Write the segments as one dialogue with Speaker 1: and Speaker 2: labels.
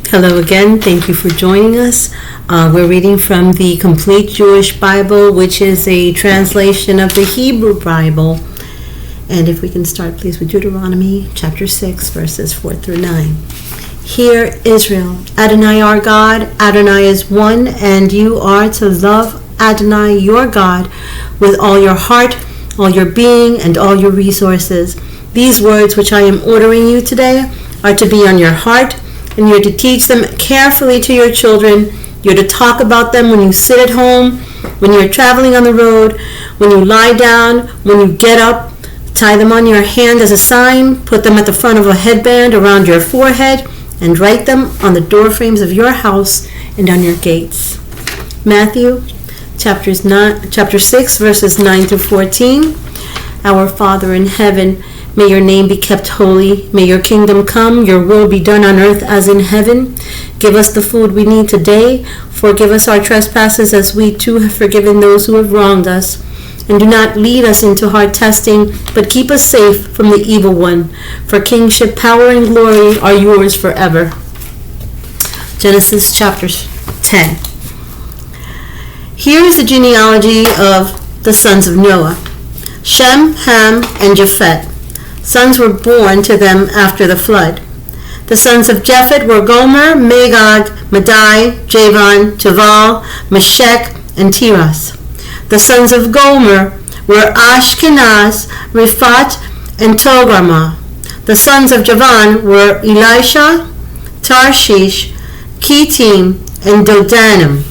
Speaker 1: Hello again. Thank you for joining us. We're reading from the Complete Jewish Bible, which is a translation of the Hebrew Bible. And if we can start, please, with Deuteronomy chapter 6, verses 4 through 9. Hear, Israel, Adonai our God, Adonai is one, and you are to love Adonai your God with all your heart, all your being, and all your resources. These words which I am ordering you today are to be on your heart, and you're to teach them carefully to your children. You're to talk about them when you sit at home, when you're traveling on the road, when you lie down, when you get up. Tie them on your hand as a sign, put them at the front of a headband around your forehead, and write them on the doorframes of your house and on your gates. Matthew chapter 6, verses 9 through 14. Our Father in heaven, may your name be kept holy. May your kingdom come, your will be done on earth as in heaven. Give us the food we need today. Forgive us our trespasses as we too have forgiven those who have wronged us. And do not lead us into hard testing, but keep us safe from the evil one. For kingship, power, and glory are yours forever. Genesis chapter 10. Here is the genealogy of the sons of Noah. Shem, Ham, and Japheth. Sons were born to them after the flood. The sons of Japheth were Gomer, Magog, Madai, Javan, Tubal, Meshech, and Tiras. The sons of Gomer were Ashkenaz, Riphat, and Togarmah. The sons of Javan were Elisha, Tarshish, Kittim, and Dodanim.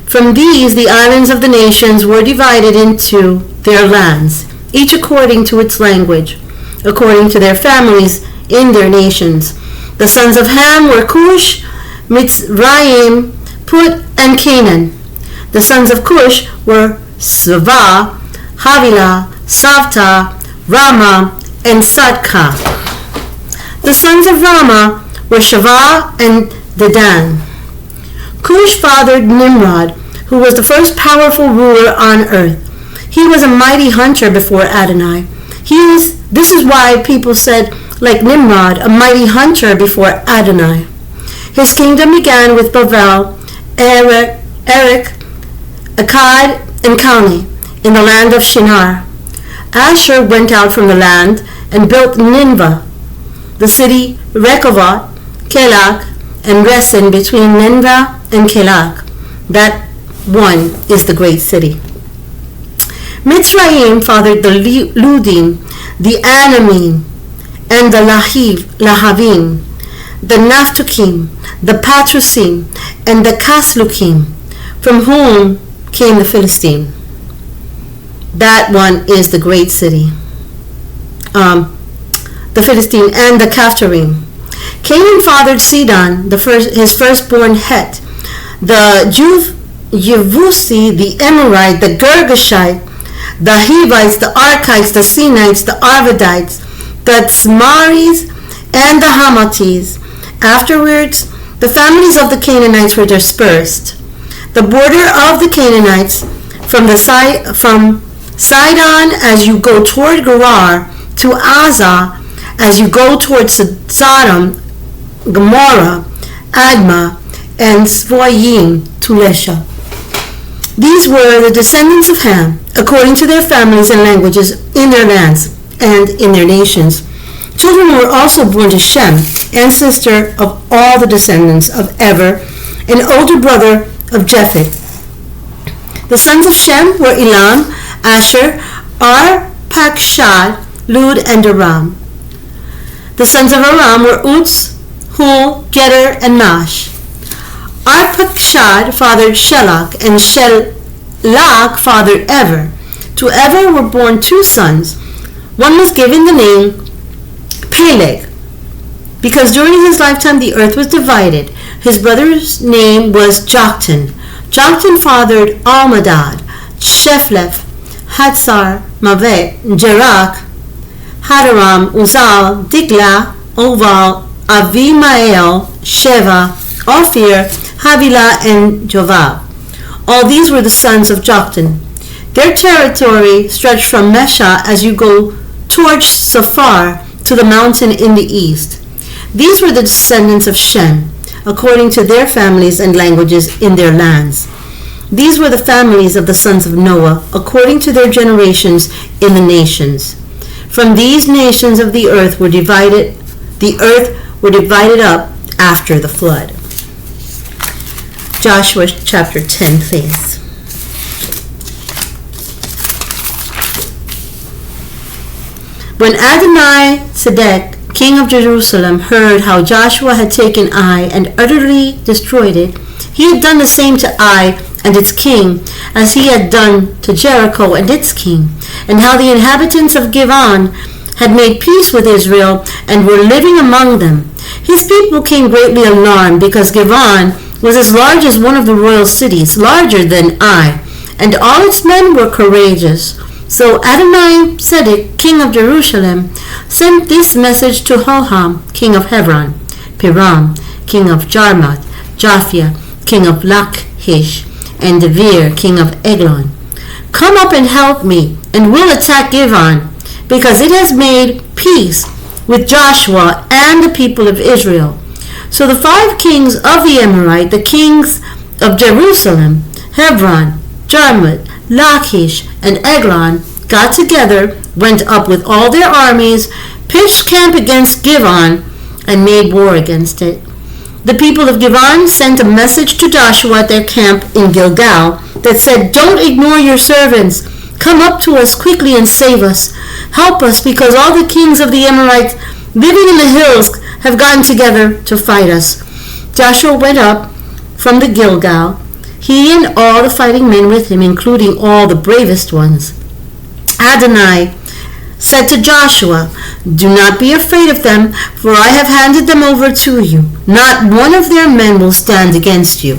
Speaker 1: From these, the islands of the nations were divided into their lands, each according to its language, according to their families in their nations. The sons of Ham were Cush, Mitzrayim, Put, and Canaan. The sons of Cush were Sava, Havilah, Savta, Ramah, and Sadka. The sons of Ramah were Shavah and Dedan. Cush fathered Nimrod, who was the first powerful ruler on earth. He was a mighty hunter before Adonai. This is why people said, like Nimrod, a mighty hunter before Adonai. His kingdom began with Bavel, Erech, Akkad, and Calneh in the land of Shinar. Asher went out from the land and built Nineveh, the city Rehovot, Kelak, and Resen between Nineveh and Kelak. That one is the great city. Mitzrayim fathered the Ludim, the Anamim, and the Lahavim, the Naphtukim, the Patrusim, and the Kaslukim, from whom came the Philistine. That one is the great city. The Philistine and the Caphtorim. Canaan fathered Sidon, his firstborn Het, the Jevusi, the Amorite, the Girgashite, the Hivites, the Archites, the Sinites, the Arvadites, the Tzmaris, and the Hamatis. Afterwards, the families of the Canaanites were dispersed. The border of the Canaanites from Sidon as you go toward Gerar to Azah as you go toward Sodom, Gomorrah, Admah, and Zeboyim to Lesha. These were the descendants of Ham, according to their families and languages in their lands and in their nations. Children were also born to Shem, ancestor of all the descendants of Eber, an older brother of Japheth. The sons of Shem were Elam, Asher, Arpachshad, Lud, and Aram. The sons of Aram were Uz, Hul, Geter, and Mash. Arpachshad fathered Shelach, and Shelach fathered Ever. To Ever were born two sons. One was given the name Peleg, because during his lifetime the earth was divided. His brother's name was Joktan. Joktan fathered Almadad, Shephleth, Hatzar, Mavet, Jerak, Hadaram, Uzal, Dikla, Oval, Avimael, Sheva, Ophir, Havilah, and Jobab. All these were the sons of Joktan. Their territory stretched from Mesha as you go towards Safar to the mountain in the east. These were the descendants of Shem. according to their families and languages in their lands. These were the families of the sons of Noah, according to their generations in the nations. From these nations of the earth were divided up after the flood. Joshua chapter 10, please. When Adoni-Zedek, king of Jerusalem, heard how Joshua had taken Ai and utterly destroyed it, he had done the same to Ai and its king, as he had done to Jericho and its king, and how the inhabitants of Givon had made peace with Israel and were living among them. His people became greatly alarmed, because Givon was as large as one of the royal cities, larger than Ai, and all its men were courageous. So Adoni-Zedek, king of Jerusalem, sent this message to Hoham, king of Hebron, Piram, king of Jarmuth, Japhia, king of Lachish, and Devir, king of Eglon. Come up and help me, and we'll attack Givon, because it has made peace with Joshua and the people of Israel. So the 5 kings of the Amorite, the kings of Jerusalem, Hebron, Jarmuth, Lachish, and Eglon, got together, went up with all their armies, pitched camp against Givon, and made war against it. The people of Givon sent a message to Joshua at their camp in Gilgal that said, "Don't ignore your servants. Come up to us quickly and save us. Help us, because all the kings of the Amorites living in the hills have gotten together to fight us." Joshua went up from the Gilgal, he and all the fighting men with him, including all the bravest ones. Adonai said to Joshua, "Do not be afraid of them, for I have handed them over to you. Not one of their men will stand against you."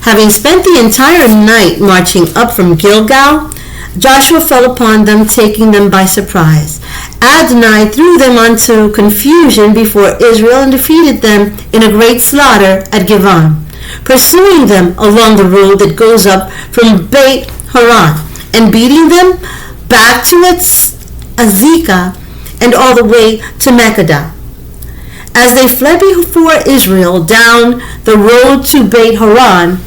Speaker 1: Having spent the entire night marching up from Gilgal, Joshua fell upon them, taking them by surprise. Adonai threw them into confusion before Israel and defeated them in a great slaughter at Givon, pursuing them along the road that goes up from Beit Horon, and beating them back to Azekah and all the way to Makkedah. As they fled before Israel down the road to Beit Horon,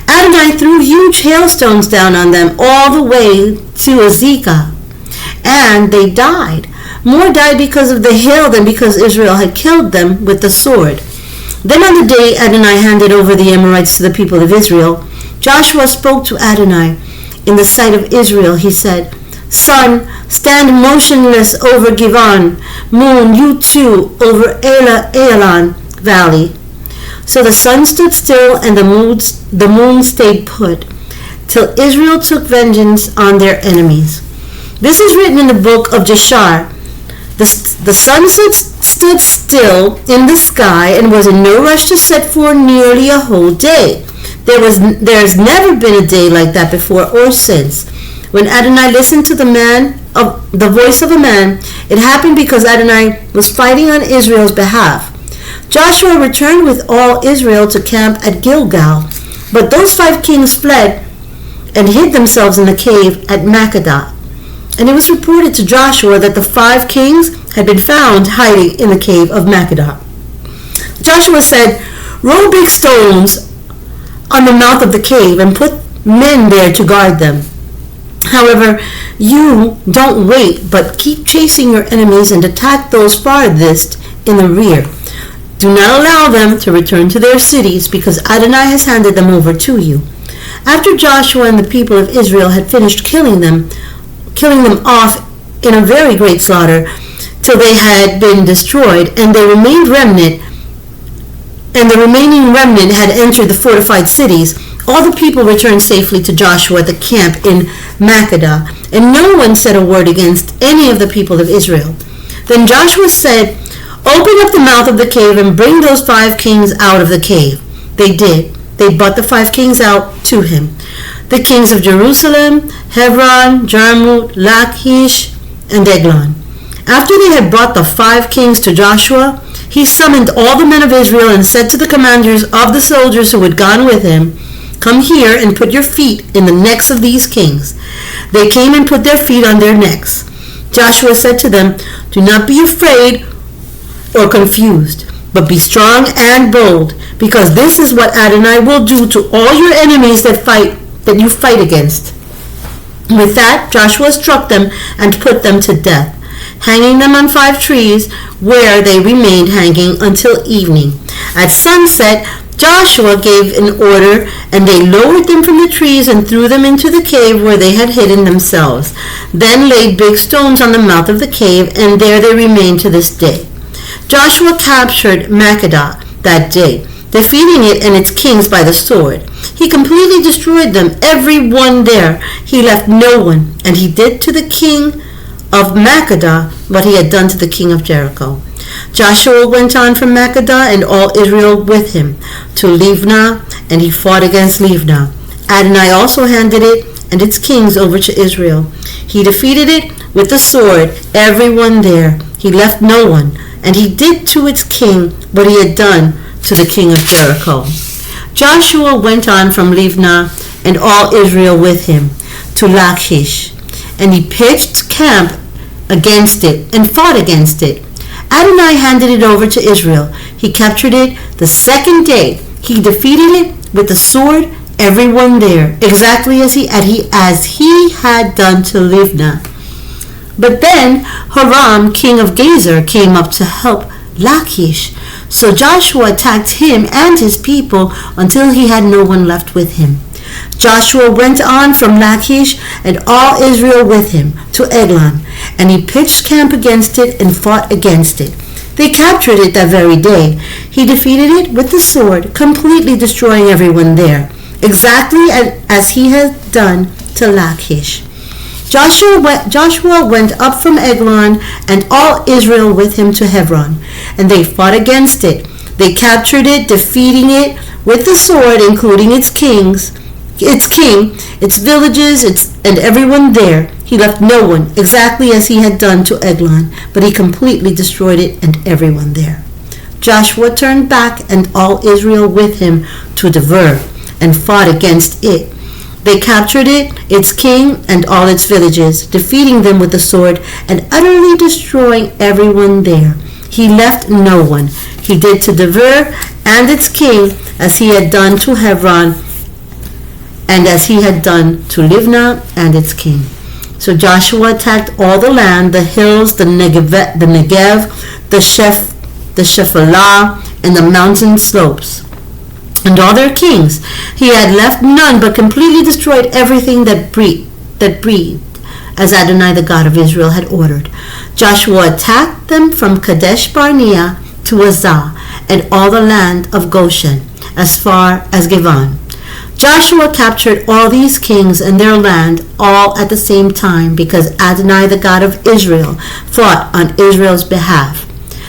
Speaker 1: Adonai threw huge hailstones down on them all the way to Azekah, and they died. More died because of the hail than because Israel had killed them with the sword. Then on the day Adonai handed over the Amorites to the people of Israel, Joshua spoke to Adonai in the sight of Israel. He said, "Sun, stand motionless over Givon. Moon, you too, over Ajalon valley." So the sun stood still and the moon stayed put, till Israel took vengeance on their enemies. This is written in the book of Jashar. The sun stood still in the sky and was in no rush to set for nearly a whole day. There's never been a day like that before or since. When Adonai listened to the voice of a man, it happened because Adonai was fighting on Israel's behalf. Joshua returned with all Israel to camp at Gilgal, but those 5 kings fled and hid themselves in the cave at Makkedah. And it was reported to Joshua that the 5 kings had been found hiding in the cave of Makkedah. Joshua said, "Roll big stones on the mouth of the cave and put men there to guard them. However, you don't wait, but keep chasing your enemies and attack those farthest in the rear. Do not allow them to return to their cities, because Adonai has handed them over to you." After Joshua and the people of Israel had finished killing them off in a very great slaughter, till they had been destroyed, and the remaining remnant had entered the fortified cities, all the people returned safely to Joshua at the camp in Makkedah, and no one said a word against any of the people of Israel. Then Joshua said, "Open up the mouth of the cave and bring those 5 kings out of the cave." They did. They brought the 5 kings out to him, the kings of Jerusalem, Hebron, Jarmuth, Lachish, and Eglon. After they had brought the 5 kings to Joshua, he summoned all the men of Israel and said to the commanders of the soldiers who had gone with him, "Come here and put your feet in the necks of these kings." They came and put their feet on their necks. Joshua said to them, "Do not be afraid or confused, but be strong and bold. because this is what Adonai will do to all your enemies that you fight against." With that, Joshua struck them and put them to death, hanging them on 5 trees, where they remained hanging until evening. At sunset, Joshua gave an order, and they lowered them from the trees and threw them into the cave where they had hidden themselves, then laid big stones on the mouth of the cave, and there they remain to this day. Joshua captured Makkedah that day, defeating it and its kings by the sword. He completely destroyed them, every one there. He left no one, and he did to the king of Makkedah what he had done to the king of Jericho. Joshua went on from Makkedah and all Israel with him to Livnah, and he fought against Livnah. Adonai also handed it and its kings over to Israel. He defeated it with the sword, everyone there. He left no one, and he did to its king what he had done to the king of Jericho. Joshua went on from Livnah and all Israel with him to Lachish, and he pitched camp against it and fought against it. Adonai handed it over to Israel. He captured it the second day. He defeated it with the sword, everyone there, exactly as he had done to Livnah. But then Horam, king of Gezer, came up to help Lachish. So Joshua attacked him and his people until he had no one left with him. Joshua went on from Lachish and all Israel with him to Eglon, and he pitched camp against it and fought against it. They captured it that very day. He defeated it with the sword, completely destroying everyone there, exactly as he had done to Lachish. Joshua went up from Eglon and all Israel with him to Hebron, and they fought against it. They captured it, defeating it with the sword, including its king, its villages, and everyone there. He left no one, exactly as he had done to Eglon, but he completely destroyed it and everyone there. Joshua turned back and all Israel with him to Debir and fought against it. They captured it, its king, and all its villages, defeating them with the sword and utterly destroying everyone there. He left no one. He did to Debir and its king as he had done to Hebron and as he had done to Livnah and its king. So Joshua attacked all the land, the hills, the Negev, the Shephelah, and the mountain slopes, and all their kings. He had left none, but completely destroyed everything that breathed, as Adonai the God of Israel had ordered. Joshua attacked them from Kadesh Barnea to Azah, and all the land of Goshen, as far as Givon. Joshua captured all these kings and their land all at the same time, because Adonai the God of Israel fought on Israel's behalf.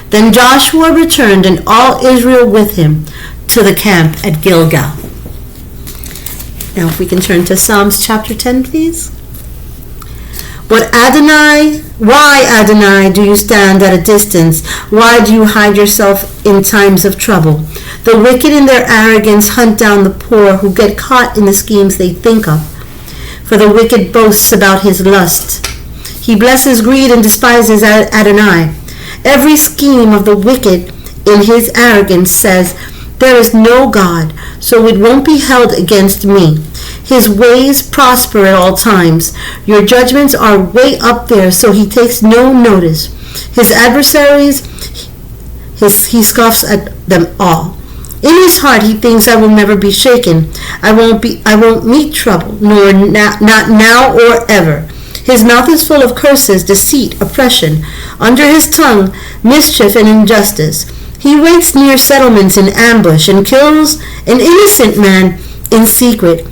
Speaker 1: Then Joshua returned and all Israel with him to the camp at Gilgal. Now if we can turn to Psalms chapter 10, please. Why, Adonai, do you stand at a distance? Why do you hide yourself in times of trouble? The wicked in their arrogance hunt down the poor who get caught in the schemes they think of. For the wicked boasts about his lust. He blesses greed and despises Adonai. Every scheme of the wicked in his arrogance says, "There is no God, so it won't be held against me." His ways prosper at all times. Your judgments are way up there, so he takes no notice. His adversaries, he scoffs at them all. In his heart he thinks, "I will never be shaken. I won't meet trouble, nor not now or ever." His mouth is full of curses, deceit, oppression. Under his tongue, mischief and injustice. He waits near settlements in ambush and kills an innocent man in secret.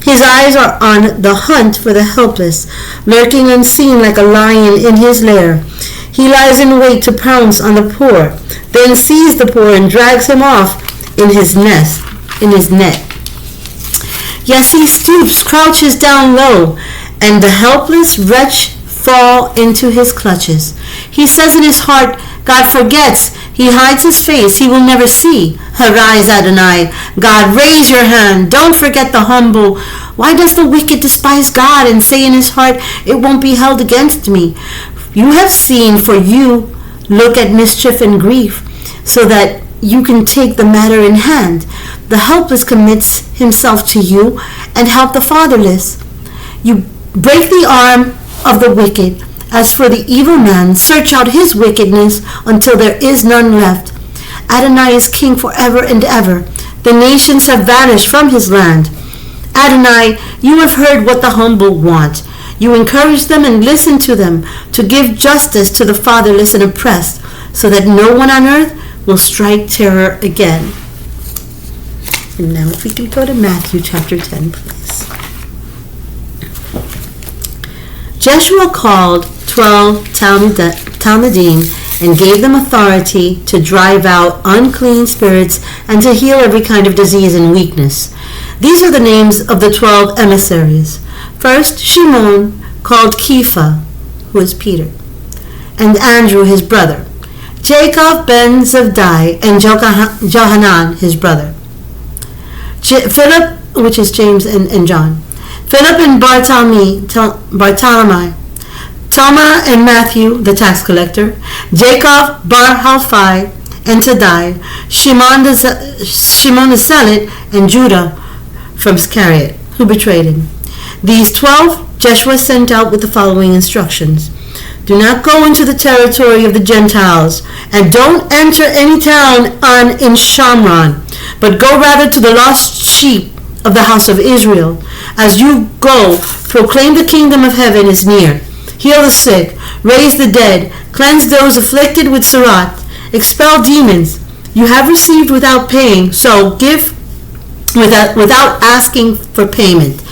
Speaker 1: His eyes are on the hunt for the helpless, lurking unseen like a lion in his lair. He lies in wait to pounce on the poor, then sees the poor and drags him off in his net. Yes, he stoops, crouches down low, and the helpless wretch fall into his clutches. He says in his heart, "God forgets." He hides his face. He will never see. Arise, Adonai. God, raise your hand. Don't forget the humble. Why does the wicked despise God and say in his heart, "It won't be held against me"? You have seen, for you look at mischief and grief, so that you can take the matter in hand. The helpless commits himself to you, and help the fatherless. You break the arm of the wicked. As for the evil man, search out his wickedness until there is none left. Adonai is king forever and ever. The nations have vanished from his land. Adonai, you have heard what the humble want. You encourage them and listen to them, to give justice to the fatherless and oppressed, so that no one on earth will strike terror again. And now if we can go to Matthew chapter 10, please. Joshua called 12 Talmudim and gave them authority to drive out unclean spirits and to heal every kind of disease and weakness. These are the names of the 12 emissaries. First, Shimon, called Kepha, who is Peter, and Andrew, his brother, Jacob ben Zebedee, and Johanan, his brother, Philip, which is James and John, Philip and Bartholomew, Thomas and Matthew, the tax collector, Jacob, Bar-Halphai, and Taddai, Shimon the Zealot, and Judah from Iscariot, who betrayed him. These 12 Joshua sent out with the following instructions. Do not go into the territory of the Gentiles, and don't enter any town in Shamron, but go rather to the lost sheep of the house of Israel. As you go, proclaim the kingdom of heaven is near. Heal the sick, raise the dead, cleanse those afflicted with tzara'at, expel demons. You have received without paying, so give without asking for payment.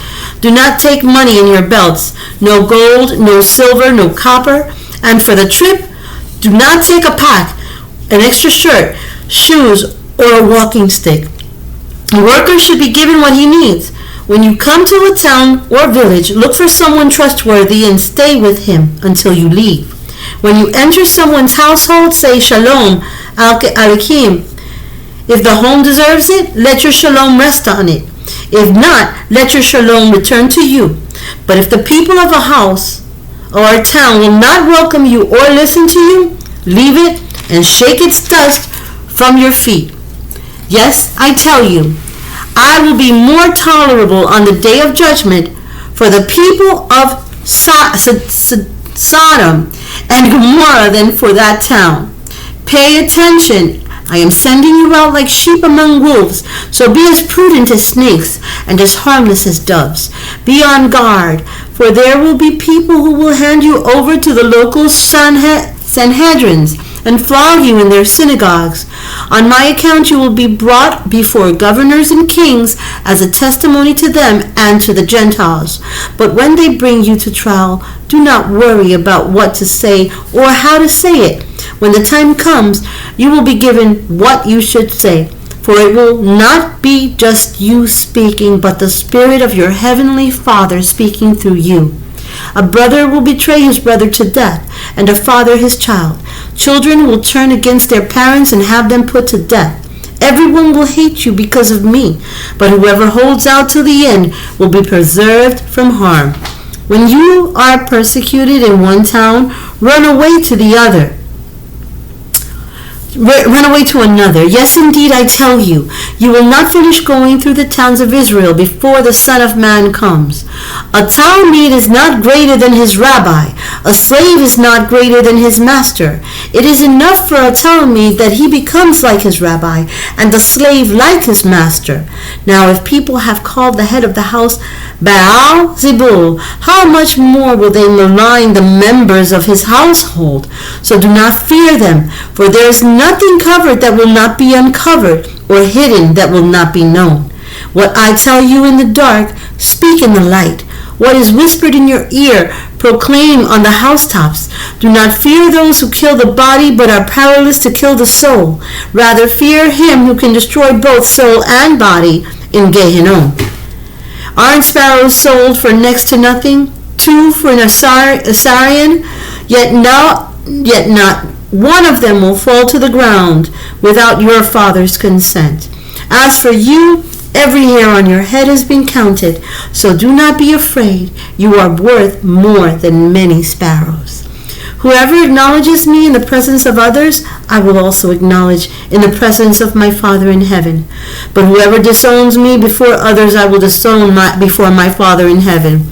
Speaker 1: Do not take money in your belts, no gold, no silver, no copper. And for the trip, do not take a pack, an extra shirt, shoes, or a walking stick. A worker should be given what he needs. When you come to a town or village, look for someone trustworthy and stay with him until you leave. When you enter someone's household, say Shalom Aleichem. If the home deserves it, let your shalom rest on it. If not, let your shalom return to you. But if the people of a house or a town will not welcome you or listen to you, leave it and shake its dust from your feet. Yes, I tell you, I will be more tolerable on the day of judgment for the people of Sodom and Gomorrah than for that town. Pay attention. I am sending you out like sheep among wolves, so be as prudent as snakes and as harmless as doves. Be on guard, for there will be people who will hand you over to the local Sanhedrins and flog you in their synagogues. On my account you will be brought before governors and kings as a testimony to them and to the Gentiles. But when they bring you to trial, do not worry about what to say or how to say it. When the time comes, you will be given what you should say, for it will not be just you speaking, but the Spirit of your heavenly Father speaking through you. A brother will betray his brother to death, and a father his child. Children will turn against their parents and have them put to death. Everyone will hate you because of me, but whoever holds out till the end will be preserved from harm. When you are persecuted in one town, run away to another. Yes, indeed, I tell you, you will not finish going through the towns of Israel before the Son of Man comes. A Talmud is not greater than his rabbi. A slave is not greater than his master. It is enough for a Talmud that he becomes like his rabbi, and the slave like his master. Now, if people have called the head of the house Baal Zebul, how much more will they malign the members of his household? So do not fear them, for there is nothing covered that will not be uncovered, or hidden that will not be known. What I tell you in the dark, speak in the light. What is whispered in your ear, proclaim on the housetops. Do not fear those who kill the body, but are powerless to kill the soul. Rather fear him who can destroy both soul and body in Gehinnom. Aren't sparrows sold for next to nothing? 2 for an assarion? Yet not one of them will fall to the ground without your Father's consent. As for you, every hair on your head has been counted, so do not be afraid. You are worth more than many sparrows. Whoever acknowledges me in the presence of others, I will also acknowledge in the presence of my Father in heaven. But whoever disowns me before others, I will disown before my Father in heaven.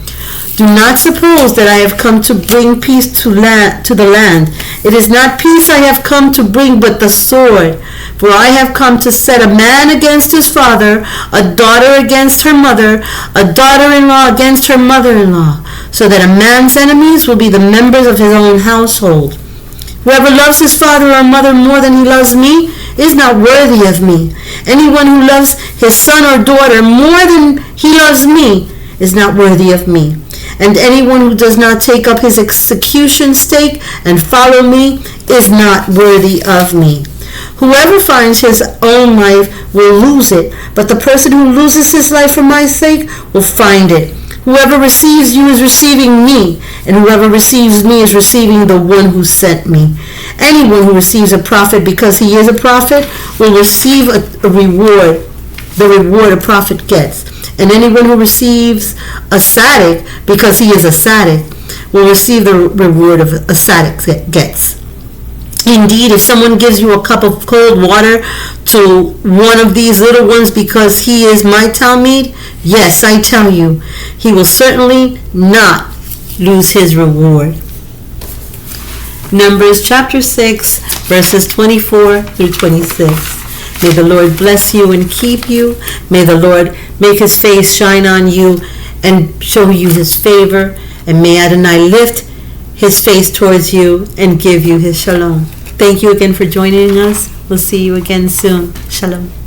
Speaker 1: Do not suppose that I have come to bring peace to the land. It is not peace I have come to bring, but the sword. For I have come to set a man against his father, a daughter against her mother, a daughter-in-law against her mother-in-law, so that a man's enemies will be the members of his own household. Whoever loves his father or mother more than he loves me is not worthy of me. Anyone who loves his son or daughter more than he loves me is not worthy of me. And anyone who does not take up his execution stake and follow me is not worthy of me. Whoever finds his own life will lose it, but the person who loses his life for my sake will find it. Whoever receives you is receiving me, and whoever receives me is receiving the one who sent me. Anyone who receives a prophet because he is a prophet will receive a reward, the reward a prophet gets. And anyone who receives a tzaddik because he is a tzaddik will receive the reward of a tzaddik gets. Indeed, if someone gives you a cup of cold water to one of these little ones because he is my talmid, yes, I tell you, he will certainly not lose his reward. Numbers chapter 6, verses 24 through 26. May the Lord bless you and keep you. May the Lord make his face shine on you and show you his favor. And may Adonai lift his face towards you and give you his shalom. Thank you again for joining us. We'll see you again soon. Shalom.